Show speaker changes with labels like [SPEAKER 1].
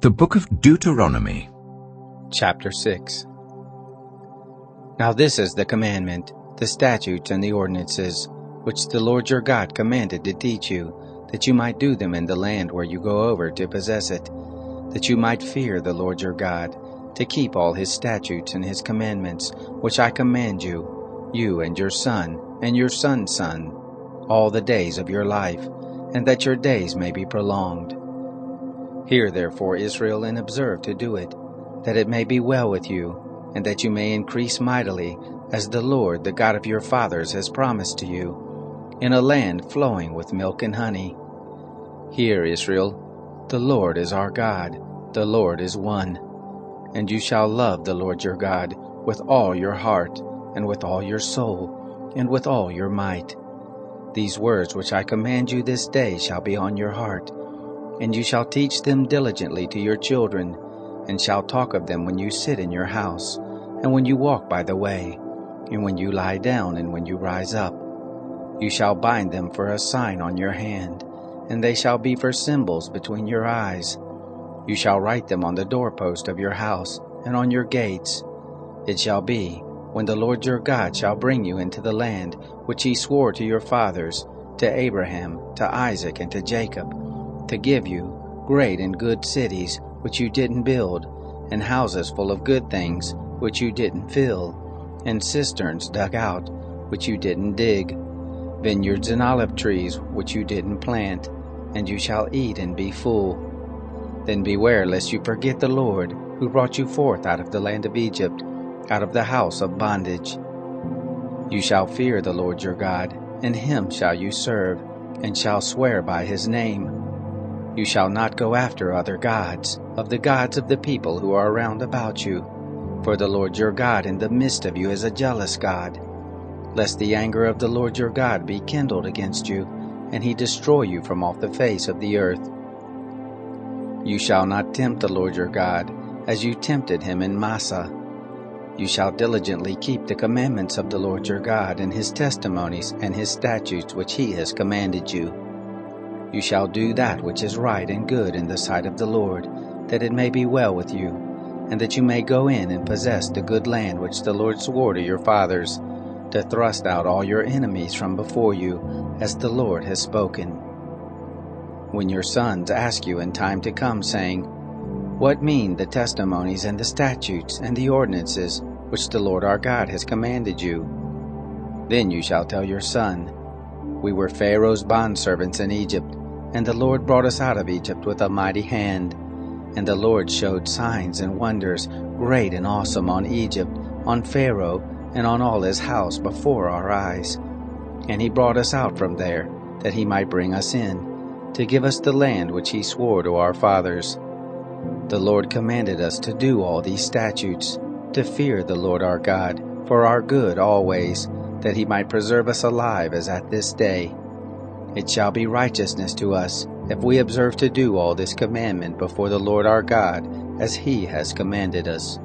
[SPEAKER 1] The Book of Deuteronomy,
[SPEAKER 2] Chapter 6. Now this is the commandment, the statutes and the ordinances, which the Lord your God commanded to teach you, that you might do them in the land where you go over to possess it, that you might fear the Lord your God, to keep all his statutes and his commandments, which I command you, you and your son, and your son's son, all the days of your life, and that your days may be prolonged. Hear therefore, Israel, and observe to do it, that it may be well with you, and that you may increase mightily, as the Lord, the God of your fathers, has promised to you, in a land flowing with milk and honey. Hear, Israel, the Lord is our God, the Lord is one. And you shall love the Lord your God with all your heart, and with all your soul, and with all your might. These words which I command you this day shall be on your heart, and you shall teach them diligently to your children, and shall talk of them when you sit in your house, and when you walk by the way, and when you lie down, and when you rise up. You shall bind them for a sign on your hand, and they shall be for symbols between your eyes. You shall write them on the doorpost of your house, and on your gates. It shall be, when the Lord your God shall bring you into the land which he swore to your fathers, to Abraham, to Isaac, and to Jacob, to give you great and good cities which you didn't build, and houses full of good things which you didn't fill, and cisterns dug out which you didn't dig, vineyards and olive trees which you didn't plant, and you shall eat and be full. Then beware lest you forget the Lord, who brought you forth out of the land of Egypt, out of the house of bondage. You shall fear the Lord your God, and him shall you serve, and shall swear by his name. You shall not go after other gods, of the gods of the people who are round about you, for the Lord your God in the midst of you is a jealous God, lest the anger of the Lord your God be kindled against you, and he destroy you from off the face of the earth. You shall not tempt the Lord your God, as you tempted him in Massah. You shall diligently keep the commandments of the Lord your God, and his testimonies and his statutes which he has commanded you. You shall do that which is right and good in the sight of the Lord, that it may be well with you, and that you may go in and possess the good land which the Lord swore to your fathers, to thrust out all your enemies from before you, as the Lord has spoken. When your sons ask you in time to come, saying, What mean the testimonies and the statutes and the ordinances which the Lord our God has commanded you? Then you shall tell your son, We were Pharaoh's bondservants in Egypt, and the Lord brought us out of Egypt with a mighty hand. And the Lord showed signs and wonders, great and awesome, on Egypt, on Pharaoh, and on all his house before our eyes. And he brought us out from there, that he might bring us in, to give us the land which he swore to our fathers. The Lord commanded us to do all these statutes, to fear the Lord our God, for our good always, that he might preserve us alive as at this day. It shall be righteousness to us, if we observe to do all this commandment before the Lord our God, as he has commanded us.